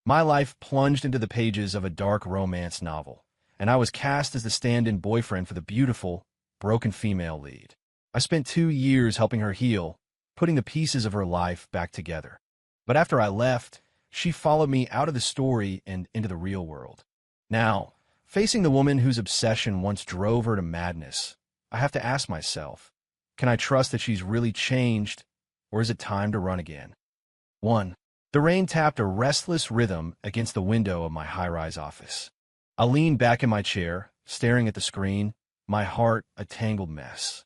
My life plunged into the pages of a dark romance novel, and I was cast as the stand-in boyfriend for the beautiful, broken female lead. I spent 2 years helping her heal, putting the pieces of her life back together. But after I left, she followed me out of the story and into the real world. Now, facing the woman whose obsession once drove her to madness, I have to ask myself, can I trust that she's really changed, or is it time to run again? 1. The rain tapped a restless rhythm against the window of my high-rise office. I leaned back in my chair, staring at the screen, my heart a tangled mess.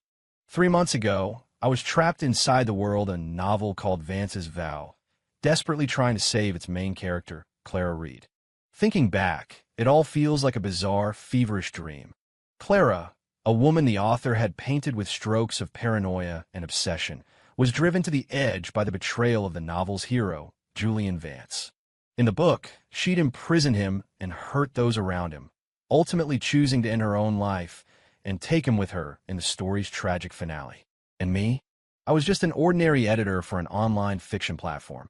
3 months ago, I was trapped inside the world of a novel called Vance's Vow, desperately trying to save its main character, Clara Reed. Thinking back, it all feels like a bizarre, feverish dream. Clara, a woman the author had painted with strokes of paranoia and obsession, was driven to the edge by the betrayal of the novel's hero, Julian Vance. In the book, she'd imprisoned him and hurt those around him, ultimately choosing to end her own life and take him with her in the story's tragic finale. And me? I was just an ordinary editor for an online fiction platform.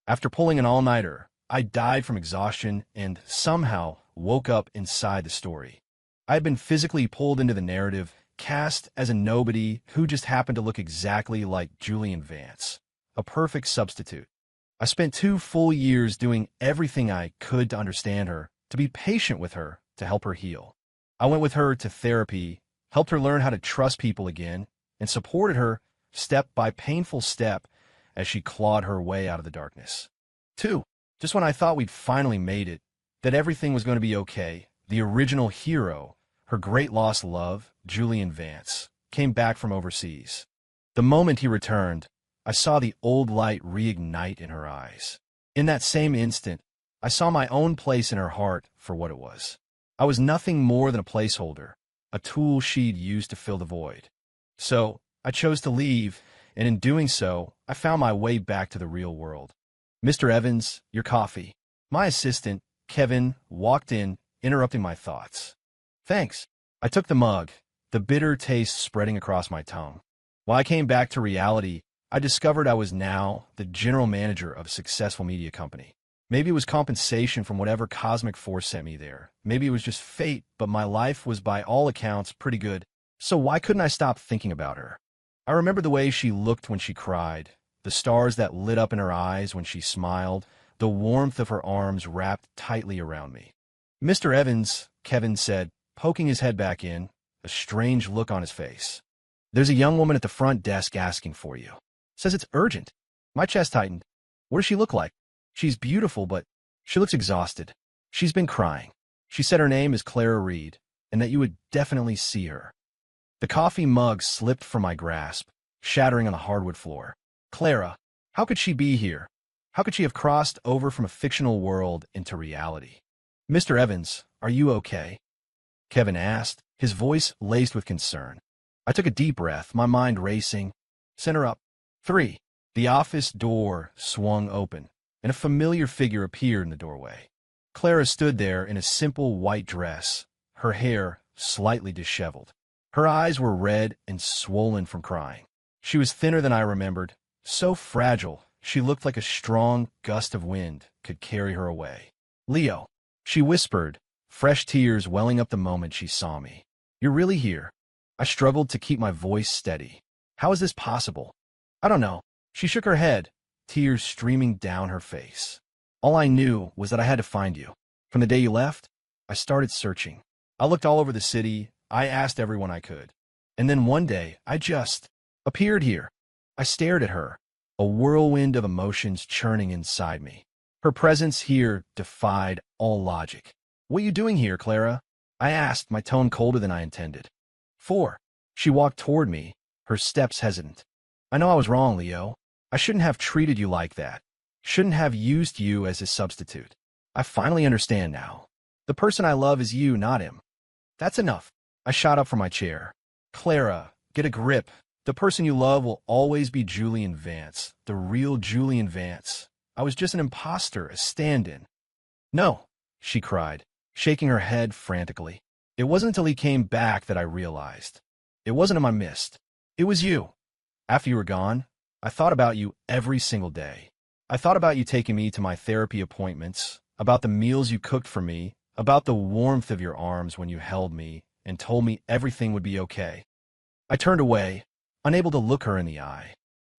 After pulling an all-nighter, I died from exhaustion and somehow woke up inside the story. I had been physically pulled into the narrative, cast as a nobody who just happened to look exactly like Julian Vance, a perfect substitute. I spent 2 full years doing everything I could to understand her, to be patient with her, to help her heal. I went with her to therapy, helped her learn how to trust people again, and supported her step by painful step as she clawed her way out of the darkness. 2. Just when I thought we'd finally made it, that everything was going to be okay, the original hero, her great lost love, Julian Vance, came back from overseas. The moment he returned, I saw the old light reignite in her eyes. In that same instant, I saw my own place in her heart for what it was. I was nothing more than a placeholder, a tool she'd used to fill the void. So, I chose to leave, and in doing so, I found my way back to the real world. "Mr. Evans, your coffee." My assistant, Kevin, walked in, interrupting my thoughts. "Thanks." I took the mug, the bitter taste spreading across my tongue. While I came back to reality, I discovered I was now the general manager of a successful media company. Maybe it was compensation from whatever cosmic force sent me there. Maybe it was just fate, but my life was by all accounts pretty good. So why couldn't I stop thinking about her? I remember the way she looked when she cried, the stars that lit up in her eyes when she smiled, the warmth of her arms wrapped tightly around me. "Mr. Evans," Kevin said, poking his head back in, a strange look on his face. "There's a young woman at the front desk asking for you. Says it's urgent." My chest tightened. "What does she look like?" "She's beautiful, but she looks exhausted. She's been crying. She said her name is Clara Reed, and that you would definitely see her." The coffee mug slipped from my grasp, shattering on the hardwood floor. Clara, how could she be here? How could she have crossed over from a fictional world into reality? "Mr. Evans, are you okay?" Kevin asked, his voice laced with concern. I took a deep breath, my mind racing. "Send her up." 3. The office door swung open, and a familiar figure appeared in the doorway. Clara stood there in a simple white dress, her hair slightly disheveled. Her eyes were red and swollen from crying. She was thinner than I remembered, so fragile she looked like a strong gust of wind could carry her away. "Leo," she whispered, fresh tears welling up the moment she saw me. "You're really here?" I struggled to keep my voice steady. "How is this possible?" "I don't know." She shook her head, tears streaming down her face. "All I knew was that I had to find you. From the day you left, I started searching. I looked all over the city. I asked everyone I could. And then one day, I just appeared here." I stared at her, a whirlwind of emotions churning inside me. Her presence here defied all logic. "What are you doing here, Clara?" I asked, my tone colder than I intended. 4. She walked toward me, her steps hesitant. "I know I was wrong, Leo. I shouldn't have treated you like that. Shouldn't have used you as a substitute. I finally understand now. The person I love is you, not him." "That's enough." I shot up from my chair. "Clara, get a grip. The person you love will always be Julian Vance, the real Julian Vance. I was just an imposter, a stand-in." "No," she cried, shaking her head frantically. "It wasn't until he came back that I realized. It wasn't him I missed. It was you. After you were gone, I thought about you every single day. I thought about you taking me to my therapy appointments, about the meals you cooked for me, about the warmth of your arms when you held me and told me everything would be okay. I turned away, unable to look her in the eye.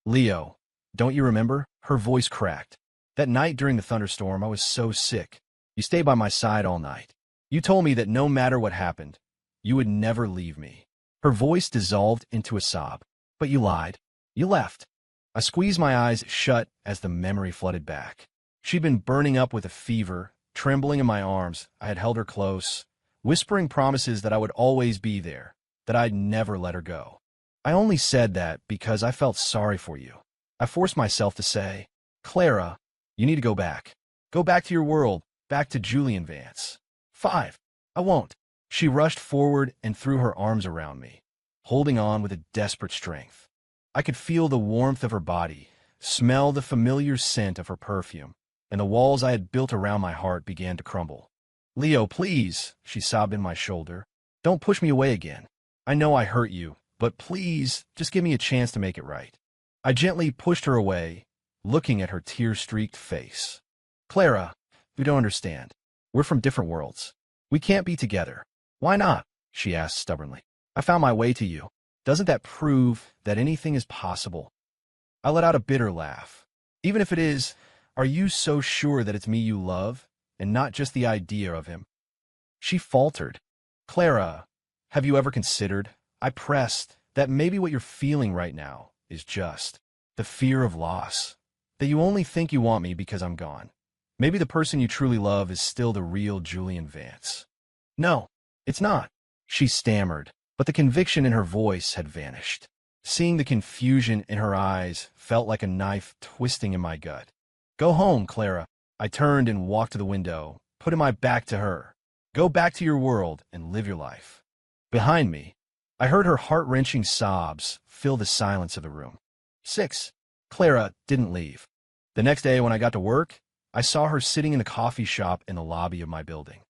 Leo, don't you remember? Her voice cracked. That night during the thunderstorm, I was so sick. You stayed by my side all night. You told me that no matter what happened, you would never leave me. Her voice dissolved into a sob. But you lied. You left. I squeezed my eyes shut as the memory flooded back. She'd been burning up with a fever, trembling in my arms. I had held her close, whispering promises that I would always be there, that I'd never let her go. I only said that because I felt sorry for you. I forced myself to say, Clara, you need to go back. Go back to your world, back to Julian Vance. 5. I won't. She rushed forward and threw her arms around me, holding on with a desperate strength. I could feel the warmth of her body, smell the familiar scent of her perfume, and the walls I had built around my heart began to crumble. Leo, please, she sobbed in my shoulder. Don't push me away again. I know I hurt you, but please, just give me a chance to make it right. I gently pushed her away, looking at her tear-streaked face. Clara, you don't understand. We're from different worlds. We can't be together. Why not? She asked stubbornly. I found my way to you. Doesn't that prove that anything is possible? I let out a bitter laugh. Even if it is, are you so sure that it's me you love, and not just the idea of him? She faltered. Clara, have you ever considered, I pressed, that maybe what you're feeling right now is just the fear of loss, that you only think you want me because I'm gone. Maybe the person you truly love is still the real Julian Vance. No, it's not, she stammered, but the conviction in her voice had vanished. Seeing the confusion in her eyes felt like a knife twisting in my gut. Go home, Clara. I turned and walked to the window, putting my back to her. Go back to your world and live your life. Behind me, I heard her heart-wrenching sobs fill the silence of the room. 6. Clara didn't leave. The next day when I got to work, I saw her sitting in the coffee shop in the lobby of my building.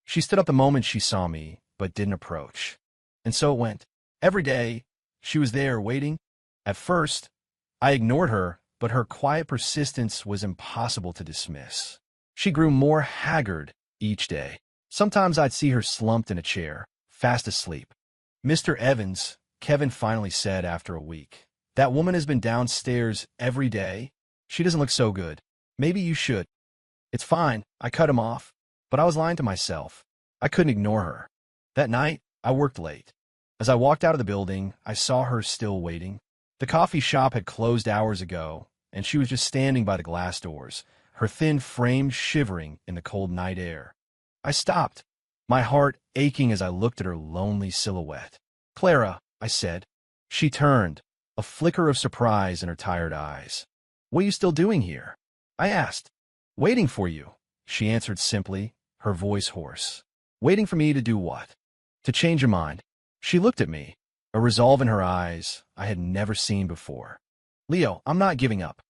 She stood up the moment she saw me, but didn't approach. And so it went. Every day, she was there waiting. At first, I ignored her, but her quiet persistence was impossible to dismiss. She grew more haggard each day. Sometimes I'd see her slumped in a chair, fast asleep. Mr. Evans, Kevin finally said after a week, that woman has been downstairs every day. She doesn't look so good. Maybe you should. It's fine, I cut him off, but I was lying to myself. I couldn't ignore her. That night, I worked late. As I walked out of the building, I saw her still waiting. The coffee shop had closed hours ago, and she was just standing by the glass doors, her thin frame shivering in the cold night air. I stopped, my heart aching as I looked at her lonely silhouette. Clara, I said. She turned, a flicker of surprise in her tired eyes. What are you still doing here? I asked. Waiting for you, she answered simply, her voice hoarse. Waiting for me to do what? To change your mind. She looked at me, a resolve in her eyes I had never seen before. Leo, I'm not giving up.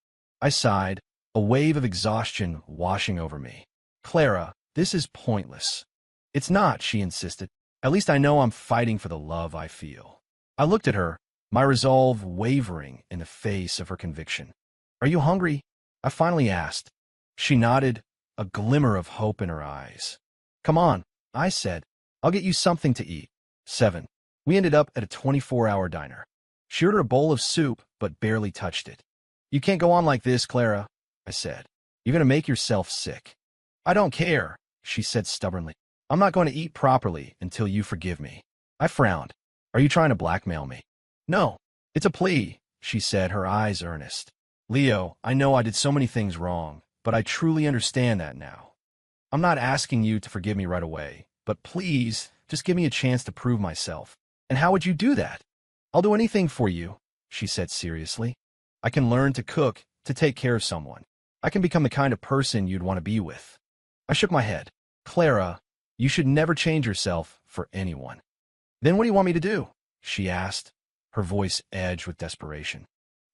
I sighed, a wave of exhaustion washing over me. Clara, this is pointless. It's not, she insisted. At least I know I'm fighting for the love I feel. I looked at her, my resolve wavering in the face of her conviction. Are you hungry? I finally asked. She nodded, a glimmer of hope in her eyes. Come on, I said. I'll get you something to eat. 7. We ended up at a 24-hour diner. She ordered a bowl of soup, but barely touched it. You can't go on like this, Clara, I said. You're going to make yourself sick. I don't care, she said stubbornly. I'm not going to eat properly until you forgive me. I frowned. Are you trying to blackmail me? No, it's a plea, she said, her eyes earnest. Leo, I know I did so many things wrong, but I truly understand that now. I'm not asking you to forgive me right away, but please, just give me a chance to prove myself. And how would you do that? I'll do anything for you, she said seriously. I can learn to cook, to take care of someone. I can become the kind of person you'd want to be with. I shook my head. Clara, you should never change yourself for anyone. Then what do you want me to do? She asked, her voice edged with desperation.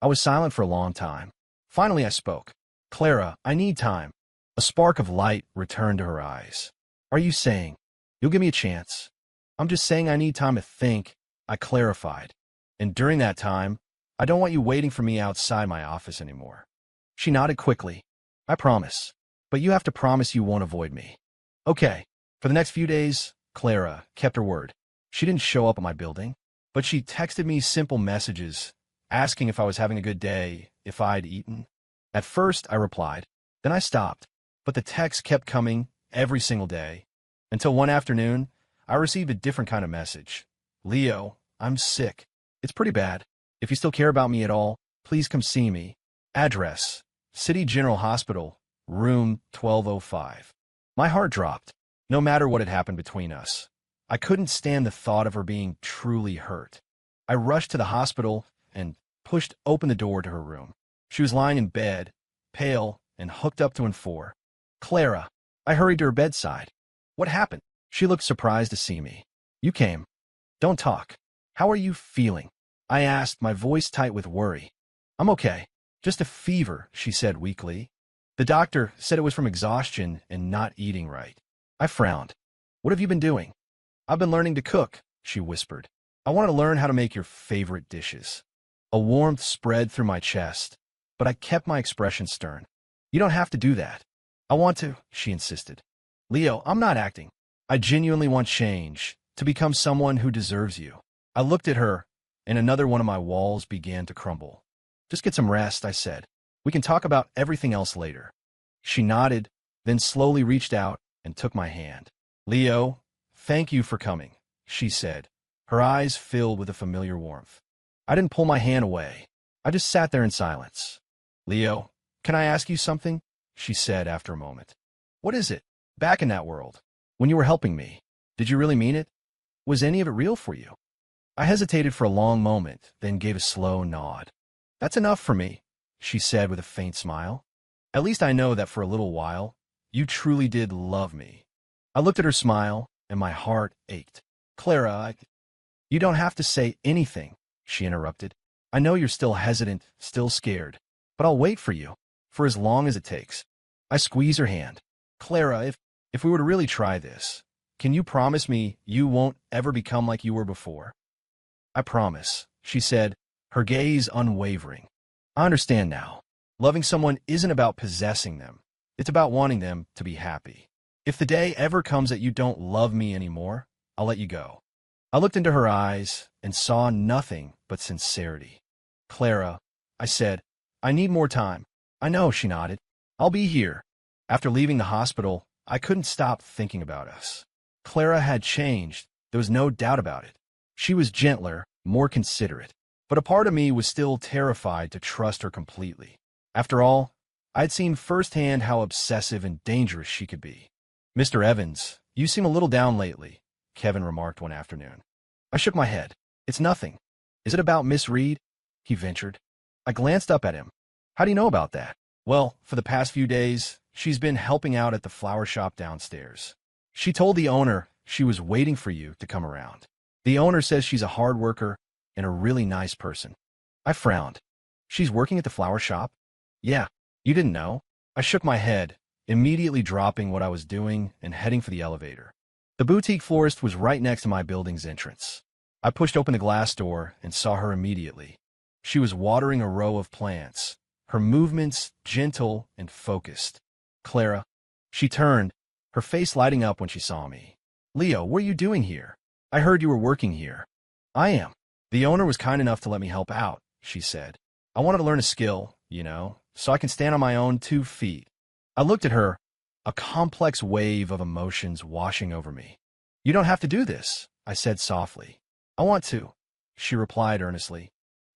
I was silent for a long time. Finally I spoke. Clara, I need time. A spark of light returned to her eyes. Are you saying you'll give me a chance? I'm just saying I need time to think, I clarified. And during that time, I don't want you waiting for me outside my office anymore. She nodded quickly. I promise. but you have to promise you won't avoid me. Okay. For the next few days, Clara kept her word. She didn't show up at my building, but she texted me simple messages, asking if I was having a good day, if I'd eaten. At first, I replied. Then I stopped, but the texts kept coming every single day, until one afternoon, I received a different kind of message. Leo, I'm sick. It's pretty bad. If you still care about me at all, please come see me. Address: City General Hospital, room 1205. My heart dropped, no matter what had happened between us. I couldn't stand the thought of her being truly hurt. I rushed to the hospital and pushed open the door to her room. She was lying in bed, pale and hooked up to an 4. Clara. I hurried to her bedside. What happened? She looked surprised to see me. You came. Don't talk. How are you feeling? I asked, my voice tight with worry. I'm okay. Just a fever, she said weakly. The doctor said it was from exhaustion and not eating right. I frowned. What have you been doing? I've been learning to cook, she whispered. I want to learn how to make your favorite dishes. A warmth spread through my chest, but I kept my expression stern. You don't have to do that. I want to, she insisted. Leo, I'm not acting. I genuinely want change, to become someone who deserves you. I looked at her, and another one of my walls began to crumble. Just get some rest, I said. We can talk about everything else later. She nodded, then slowly reached out and took my hand. Leo, thank you for coming, she said, her eyes filled with a familiar warmth. I didn't pull my hand away. I just sat there in silence. Leo, can I ask you something? She said after a moment. What is it? Back in that world, when you were helping me, did you really mean it? Was any of it real for you? I hesitated for a long moment, then gave a slow nod. That's enough for me, she said with a faint smile. At least I know that for a little while, you truly did love me. I looked at her smile, and my heart ached. Clara, you don't have to say anything, she interrupted. I know you're still hesitant, still scared, but I'll wait for you, for as long as it takes. I squeezed her hand. Clara, if we were to really try this, can you promise me you won't ever become like you were before? I promise, she said, her gaze unwavering. I understand now. Loving someone isn't about possessing them. It's about wanting them to be happy. If the day ever comes that you don't love me anymore, I'll let you go. I looked into her eyes and saw nothing but sincerity. Clara, I said, I need more time. I know, she nodded. I'll be here. After leaving the hospital, I couldn't stop thinking about us. Clara had changed. There was no doubt about it. She was gentler, more considerate. But a part of me was still terrified to trust her completely. After all, I'd seen firsthand how obsessive and dangerous she could be. Mr. Evans, you seem a little down lately, Kevin remarked one afternoon. I shook my head. It's nothing. Is it about Miss Reed? He ventured. I glanced up at him. How do you know about that? Well, for the past few days, she's been helping out at the flower shop downstairs. She told the owner she was waiting for you to come around. The owner says she's a hard worker and a really nice person. I frowned. She's working at the flower shop? Yeah. You didn't know? I shook my head, immediately dropping what I was doing and heading for the elevator. The boutique florist was right next to my building's entrance. I pushed open the glass door and saw her immediately. She was watering a row of plants, her movements gentle and focused. Clara. She turned, her face lighting up when she saw me. Leo, what are you doing here? I heard you were working here. I am. The owner was kind enough to let me help out, she said. I wanted to learn a skill, so I can stand on my own 2 feet. I looked at her, a complex wave of emotions washing over me. You don't have to do this, I said softly. I want to, she replied earnestly.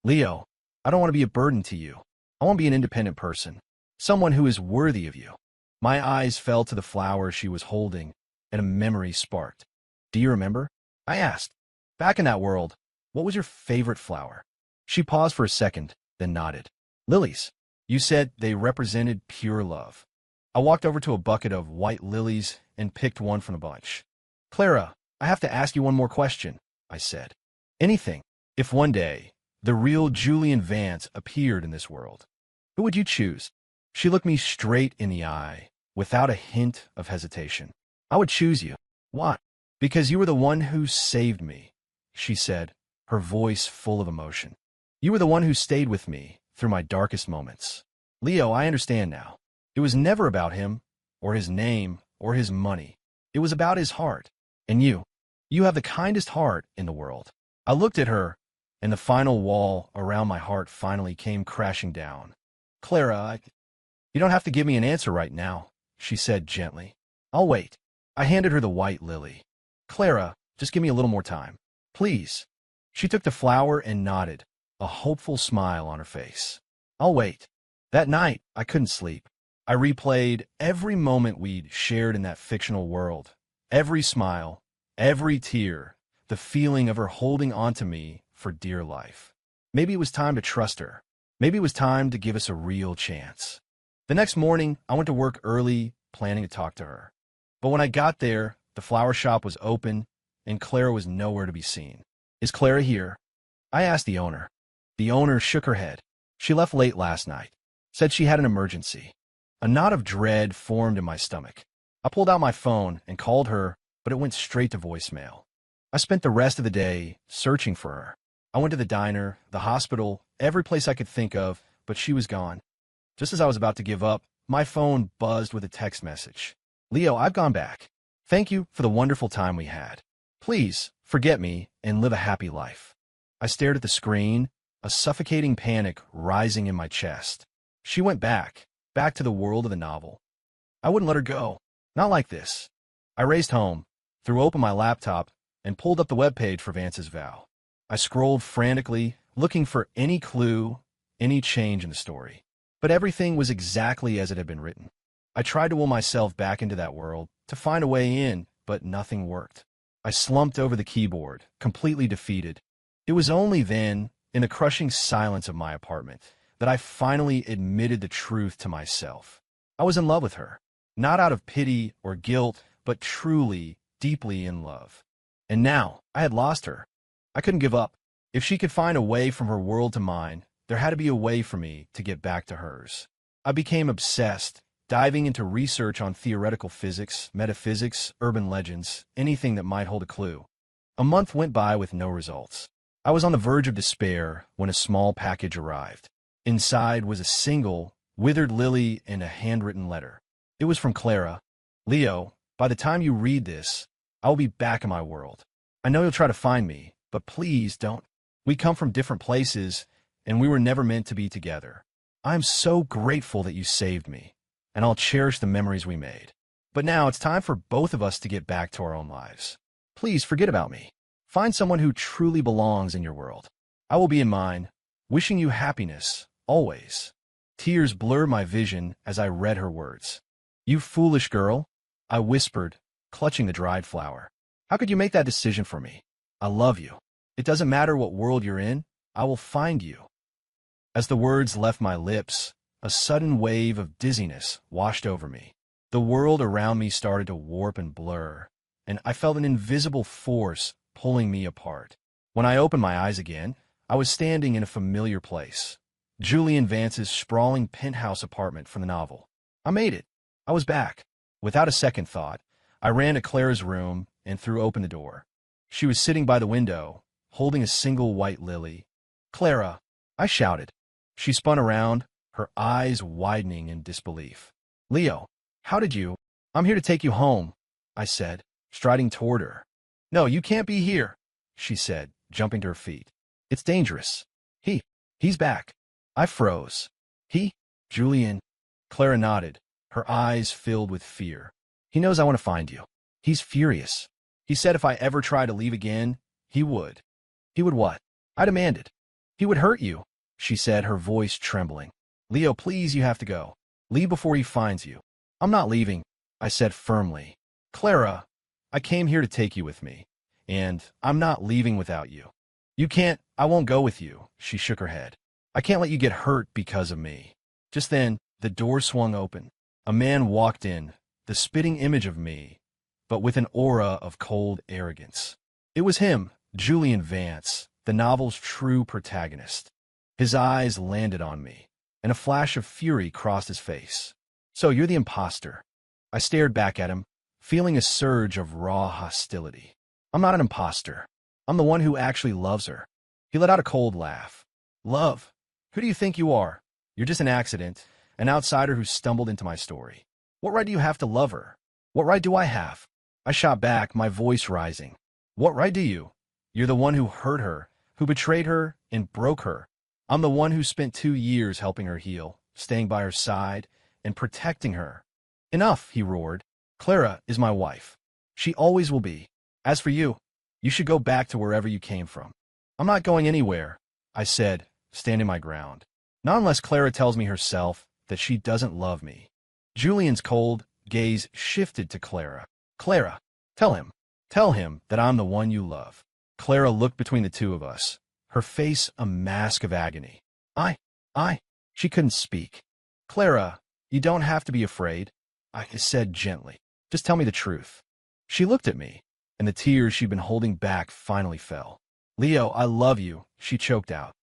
Leo, I don't want to be a burden to you. I want to be an independent person, someone who is worthy of you. My eyes fell to the flower she was holding, and a memory sparked. Do you remember? I asked. Back in that world, what was your favorite flower? She paused for a second, then nodded. Lilies. You said they represented pure love. I walked over to a bucket of white lilies and picked one from the bunch. Clara, I have to ask you one more question, I said. Anything. If one day, the real Julian Vance appeared in this world, who would you choose? She looked me straight in the eye, without a hint of hesitation. I would choose you. Why? Because you were the one who saved me, she said, her voice full of emotion. You were the one who stayed with me through my darkest moments. Leo, I understand now. It was never about him. or his name, or his money. It was about his heart. And you have the kindest heart in the world. I looked at her, and the final wall around my heart finally came crashing down. Clara, you don't have to give me an answer right now, she said gently. I'll wait. I handed her the white lily. Clara, just give me a little more time. Please. She took the flower and nodded, a hopeful smile on her face. I'll wait. That night, I couldn't sleep. I replayed every moment we'd shared in that fictional world. Every smile, every tear, the feeling of her holding onto me for dear life. Maybe it was time to trust her. Maybe it was time to give us a real chance. The next morning, I went to work early, planning to talk to her. But when I got there, the flower shop was open, and Clara was nowhere to be seen. Is Clara here? I asked the owner. The owner shook her head. She left late last night. Said she had an emergency. A knot of dread formed in my stomach. I pulled out my phone and called her, but it went straight to voicemail. I spent the rest of the day searching for her. I went to the diner, the hospital, every place I could think of, but she was gone. Just as I was about to give up, my phone buzzed with a text message. Leo, I've gone back. Thank you for the wonderful time we had. Please, forget me and live a happy life. I stared at the screen, a suffocating panic rising in my chest. She went back to the world of the novel. I wouldn't let her go. Not like this. I raced home, threw open my laptop, and pulled up the webpage for Vance's vow. I scrolled frantically, looking for any clue, any change in the story. But everything was exactly as it had been written. I tried to will myself back into that world, to find a way in, but nothing worked. I slumped over the keyboard, completely defeated. It was only then, in the crushing silence of my apartment, that I finally admitted the truth to myself. I was in love with her, not out of pity or guilt, but truly, deeply in love. And now, I had lost her. I couldn't give up. If she could find a way from her world to mine, there had to be a way for me to get back to hers. I became obsessed, diving into research on theoretical physics, metaphysics, urban legends, anything that might hold a clue. A month went by with no results. I was on the verge of despair when a small package arrived. Inside was a single, withered lily and a handwritten letter. It was from Clara. Leo, by the time you read this, I will be back in my world. I know you'll try to find me, but please don't. We come from different places, and we were never meant to be together. I am so grateful that you saved me, and I'll cherish the memories we made. But now it's time for both of us to get back to our own lives. Please forget about me. Find someone who truly belongs in your world. I will be in mine, wishing you happiness, always. Tears blurred my vision as I read her words. You foolish girl, I whispered, clutching the dried flower. How could you make that decision for me? I love you. It doesn't matter what world you're in, I will find you. As the words left my lips, a sudden wave of dizziness washed over me. The world around me started to warp and blur, and I felt an invisible force pulling me apart. When I opened my eyes again, I was standing in a familiar place. Julian Vance's sprawling penthouse apartment from the novel. I made it. I was back. Without a second thought, I ran to Clara's room and threw open the door. She was sitting by the window, holding a single white lily. Clara, I shouted. She spun around, her eyes widening in disbelief. Leo, how did you? I'm here to take you home, I said, striding toward her. No, you can't be here, she said, jumping to her feet. It's dangerous. He's back. I froze. He? Julian. Clara nodded, her eyes filled with fear. He knows I want to find you. He's furious. He said if I ever try to leave again, he would. He would what? I demanded. He would hurt you, she said, her voice trembling. Leo, please, you have to go. Leave before he finds you. I'm not leaving, I said firmly. Clara, I came here to take you with me, and I'm not leaving without you. You can't, I won't go with you, she shook her head. I can't let you get hurt because of me. Just then, the door swung open. A man walked in, the spitting image of me, but with an aura of cold arrogance. It was him, Julian Vance, the novel's true protagonist. His eyes landed on me, and a flash of fury crossed his face. So you're the imposter. I stared back at him, feeling a surge of raw hostility. I'm not an imposter. I'm the one who actually loves her. He let out a cold laugh. Love? Who do you think you are? You're just an accident, an outsider who stumbled into my story. What right do you have to love her? What right do I have? I shot back, my voice rising. What right do you? You're the one who hurt her, who betrayed her and broke her. I'm the one who spent 2 years helping her heal, staying by her side, and protecting her. Enough, he roared. Clara is my wife. She always will be. As for you, you should go back to wherever you came from. I'm not going anywhere, I said, standing my ground. Not unless Clara tells me herself that she doesn't love me. Julian's cold gaze shifted to Clara. Clara, tell him that I'm the one you love. Clara looked between the two of us, her face a mask of agony. She couldn't speak. Clara, you don't have to be afraid, I said gently. Just tell me the truth. She looked at me, and the tears she'd been holding back finally fell. Leo, I love you, she choked out.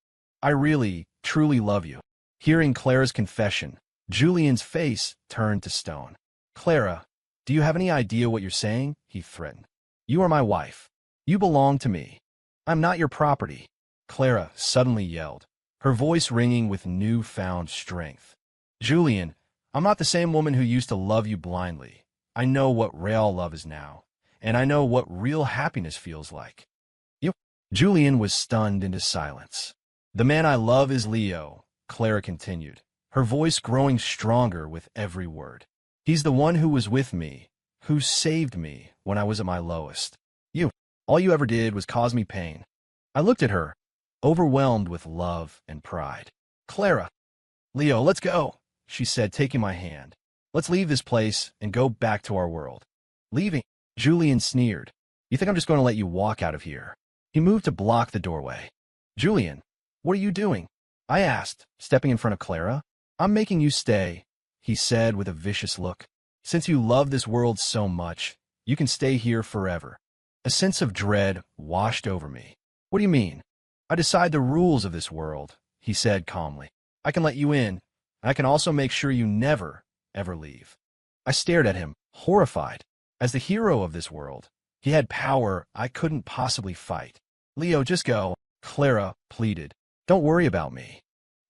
I really, truly love you. Hearing Clara's confession, Julian's face turned to stone. Clara, do you have any idea what you're saying? He threatened. You are my wife. You belong to me. I'm not your property. Clara suddenly yelled, her voice ringing with newfound strength. Julian, I'm not the same woman who used to love you blindly. I know what real love is now, and I know what real happiness feels like. You. Julian was stunned into silence. The man I love is Leo, Clara continued, her voice growing stronger with every word. He's the one who was with me, who saved me when I was at my lowest. All you ever did was cause me pain. I looked at her, overwhelmed with love and pride. Clara. Leo, let's go, she said, taking my hand. Let's leave this place and go back to our world. Leaving? Julian sneered. You think I'm just going to let you walk out of here? He moved to block the doorway. Julian, what are you doing? I asked, stepping in front of Clara. I'm making you stay, he said with a vicious look. Since you love this world so much, you can stay here forever. A sense of dread washed over me. What do you mean? I decide the rules of this world, he said calmly. I can let you in, and I can also make sure you never, ever leave. I stared at him, horrified. As the hero of this world, he had power I couldn't possibly fight. Leo, just go, Clara pleaded. Don't worry about me.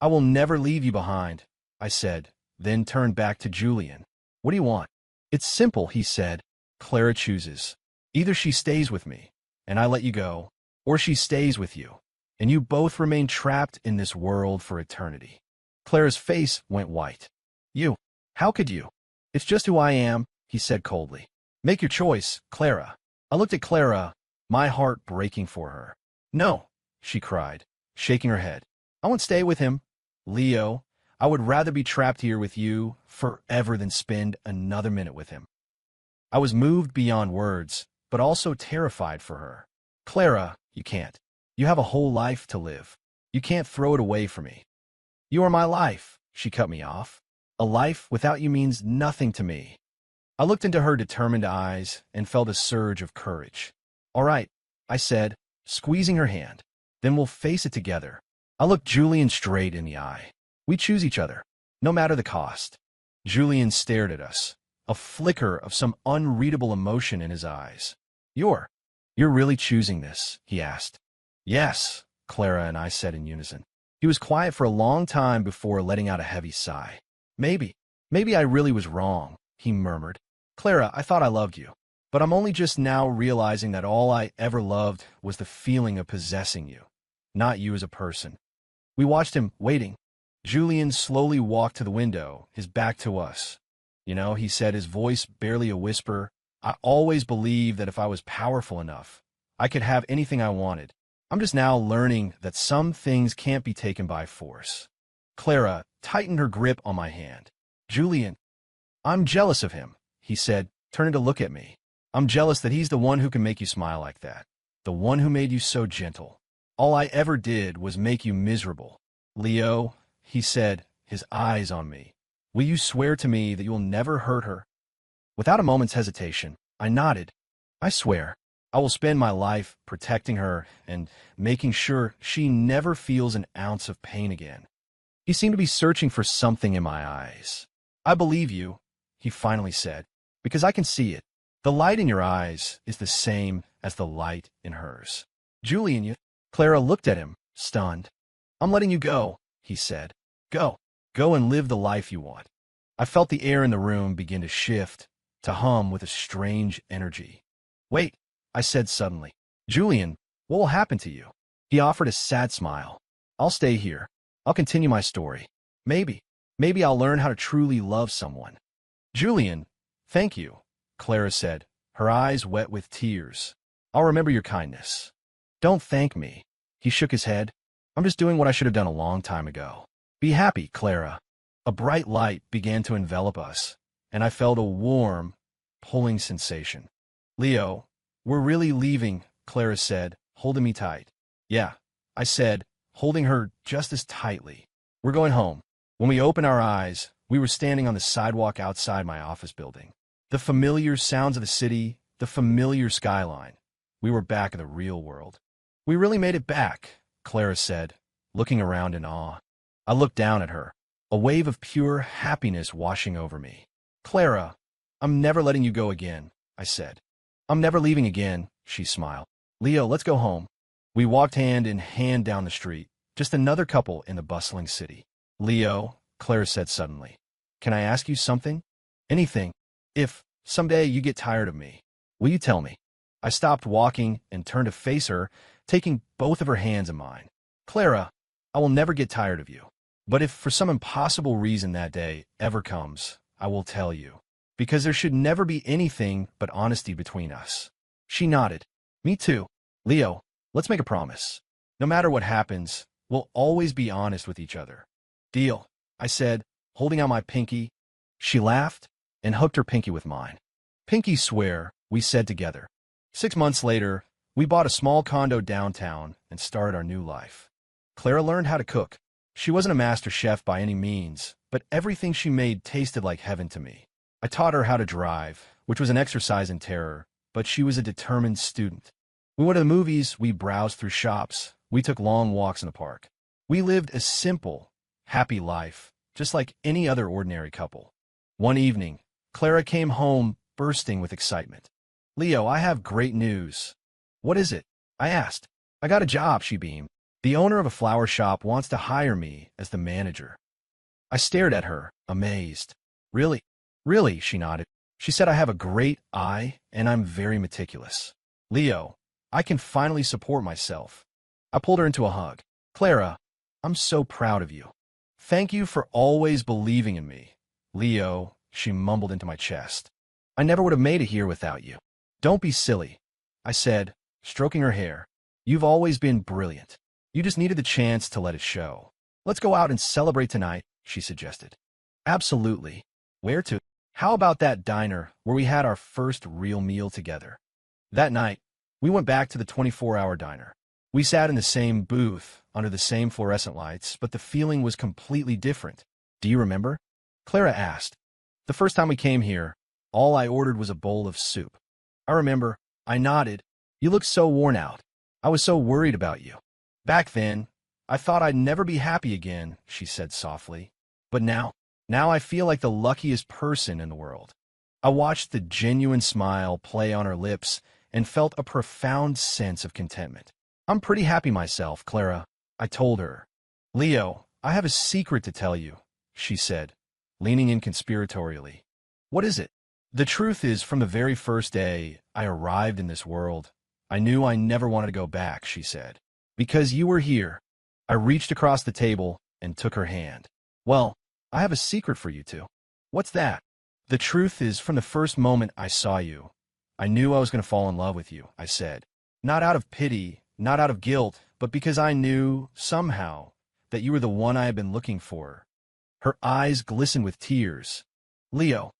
I will never leave you behind, I said, then turned back to Julian. What do you want? It's simple, he said. Clara chooses. Either she stays with me, and I let you go, or she stays with you, and you both remain trapped in this world for eternity. Clara's face went white. You? How could you? It's just who I am, he said coldly. Make your choice, Clara. I looked at Clara, my heart breaking for her. No, she cried, shaking her head. I won't stay with him. Leo, I would rather be trapped here with you forever than spend another minute with him. I was moved beyond words, but also terrified for her. Clara, you can't. You have a whole life to live. You can't throw it away for me. You are my life, she cut me off. A life without you means nothing to me. I looked into her determined eyes and felt a surge of courage. All right, I said, squeezing her hand. Then we'll face it together. I looked Julian straight in the eye. We choose each other, no matter the cost. Julian stared at us, a flicker of some unreadable emotion in his eyes. You're really choosing this? He asked. Yes, Clara and I said in unison. He was quiet for a long time before letting out a heavy sigh. Maybe I really was wrong, he murmured. Clara, I thought I loved you, but I'm only just now realizing that all I ever loved was the feeling of possessing you, not you as a person. We watched him, waiting. Julian slowly walked to the window, his back to us. You know, he said, his voice barely a whisper, I always believed that if I was powerful enough, I could have anything I wanted. I'm just now learning that some things can't be taken by force. Clara tightened her grip on my hand. Julian, I'm jealous of him, he said, turning to look at me. I'm jealous that he's the one who can make you smile like that, the one who made you so gentle. All I ever did was make you miserable. Leo, he said, his eyes on me. Will you swear to me that you will never hurt her? Without a moment's hesitation, I nodded. I swear. I will spend my life protecting her and making sure she never feels an ounce of pain again. He seemed to be searching for something in my eyes. I believe you, he finally said, because I can see it. The light in your eyes is the same as the light in hers. Julian, you... Clara looked at him, stunned. I'm letting you go, he said. Go and live the life you want. I felt the air in the room begin to shift, to hum with a strange energy. Wait, I said suddenly. Julian, what will happen to you? He offered a sad smile. I'll stay here. I'll continue my story. Maybe I'll learn how to truly love someone. Julian, thank you, Clara said, her eyes wet with tears. I'll remember your kindness. Don't thank me. He shook his head. I'm just doing what I should have done a long time ago. Be happy, Clara. A bright light began to envelop us, and I felt a warm, pulling sensation. Leo, we're really leaving, Clara said, holding me tight. Yeah, I said, holding her just as tightly. We're going home. When we opened our eyes, we were standing on the sidewalk outside my office building. The familiar sounds of the city, the familiar skyline. We were back in the real world. We really made it back, Clara said, looking around in awe. I looked down at her, a wave of pure happiness washing over me. Clara, I'm never letting you go again, I said. I'm never leaving again, she smiled. Leo, let's go home. We walked hand in hand down the street, just another couple in the bustling city. Leo, Clara said suddenly, can I ask you something? Anything. If someday you get tired of me, will you tell me? I stopped walking and turned to face her, taking both of her hands in mine. Clara, I will never get tired of you. But if for some impossible reason that day ever comes, I will tell you. Because there should never be anything but honesty between us. She nodded. Me too. Leo, let's make a promise. No matter what happens, we'll always be honest with each other. Deal, I said, holding out my pinky. She laughed and hooked her pinky with mine. Pinky swear, we said together. 6 months later, we bought a small condo downtown and started our new life. Clara learned how to cook. She wasn't a master chef by any means, but everything she made tasted like heaven to me. I taught her how to drive, which was an exercise in terror, but she was a determined student. We went to the movies, we browsed through shops, we took long walks in the park. We lived a simple, happy life, just like any other ordinary couple. One evening, Clara came home bursting with excitement. Leo, I have great news. What is it? I asked. I got a job, she beamed. The owner of a flower shop wants to hire me as the manager. I stared at her, amazed. Really? Really, she nodded. She said I have a great eye and I'm very meticulous. Leo, I can finally support myself. I pulled her into a hug. Clara, I'm so proud of you. Thank you for always believing in me. Leo, she mumbled into my chest. I never would have made it here without you. Don't be silly, I said, stroking her hair. You've always been brilliant. You just needed the chance to let it show. Let's go out and celebrate tonight, she suggested. Absolutely. Where to? How about that diner where we had our first real meal together? That night, we went back to the 24-hour diner. We sat in the same booth, under the same fluorescent lights, but the feeling was completely different. Do you remember? Clara asked. The first time we came here, all I ordered was a bowl of soup. I remember. I nodded. You looked so worn out. I was so worried about you. Back then, I thought I'd never be happy again, she said softly. But now I feel like the luckiest person in the world. I watched the genuine smile play on her lips and felt a profound sense of contentment. I'm pretty happy myself, Clara, I told her. Leo, I have a secret to tell you, she said, leaning in conspiratorially. What is it? The truth is, from the very first day I arrived in this world, I knew I never wanted to go back, she said. Because you were here. I reached across the table and took her hand. Well, I have a secret for you two. What's that? The truth is, from the first moment I saw you, I knew I was going to fall in love with you, I said. Not out of pity, not out of guilt, but because I knew, somehow, that you were the one I had been looking for. Her eyes glistened with tears. Leo,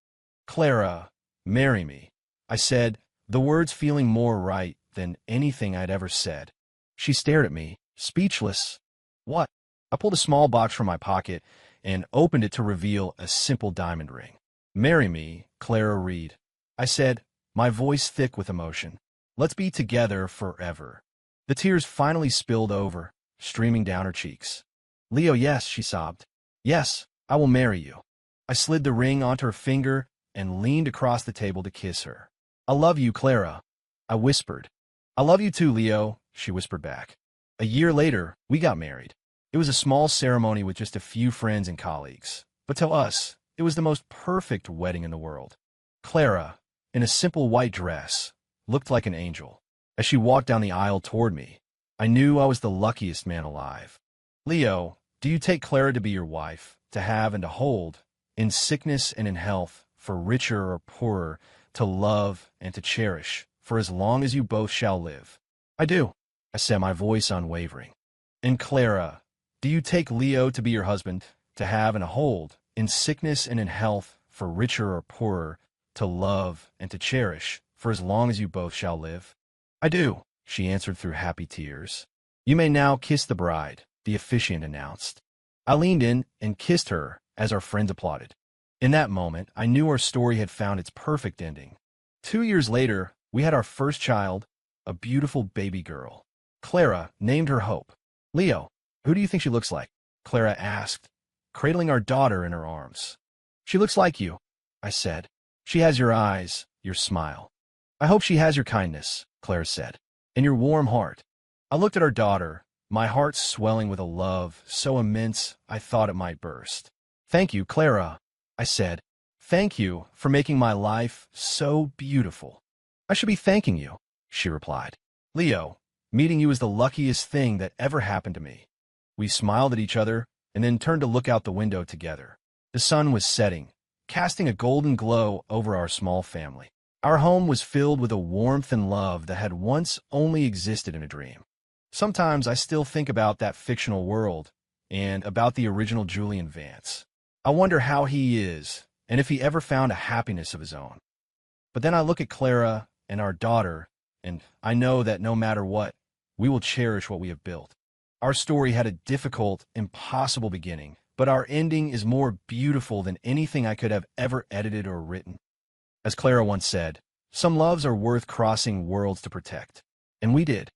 Clara, marry me, I said, the words feeling more right than anything I'd ever said. She stared at me, speechless. What? I pulled a small box from my pocket and opened it to reveal a simple diamond ring. Marry me, Clara Reed, I said, my voice thick with emotion. Let's be together forever. The tears finally spilled over, streaming down her cheeks. Leo, yes, she sobbed. Yes, I will marry you. I slid the ring onto her finger and leaned across the table to kiss her. I love you, Clara, I whispered. I love you too, Leo, she whispered back. A year later, we got married. It was a small ceremony with just a few friends and colleagues. But to us, It was the most perfect wedding in the world. Clara, in a simple white dress, looked like an angel. As she walked down the aisle toward me, I knew I was the luckiest man alive. Leo, do you take Clara to be your wife, to have and to hold, in sickness and in health, for richer or poorer, to love and to cherish, for as long as you both shall live? I do, I said, my voice unwavering. And Clara, do you take Leo to be your husband, to have and to hold, in sickness and in health, for richer or poorer, to love and to cherish, for as long as you both shall live? I do, she answered through happy tears. You may now kiss the bride, the officiant announced. I leaned in and kissed her as our friends applauded. In that moment, I knew our story had found its perfect ending. 2 years later, we had our first child, a beautiful baby girl. Clara named her Hope. Leo, who do you think she looks like? Clara asked, cradling our daughter in her arms. She looks like you, I said. She has your eyes, your smile. I hope she has your kindness, Clara said, and your warm heart. I looked at our daughter, my heart swelling with a love so immense I thought it might burst. Thank you, Clara, I said. Thank you for making my life so beautiful. I should be thanking you, she replied. Leo, meeting you is the luckiest thing that ever happened to me. We smiled at each other and then turned to look out the window together. The sun was setting, casting a golden glow over our small family. Our home was filled with a warmth and love that had once only existed in a dream. Sometimes I still think about that fictional world and about the original Julian Vance. I wonder how he is and if he ever found a happiness of his own. But then I look at Clara and our daughter, and I know that no matter what, we will cherish what we have built. Our story had a difficult, impossible beginning, but our ending is more beautiful than anything I could have ever edited or written. As Clara once said, some loves are worth crossing worlds to protect. And we did.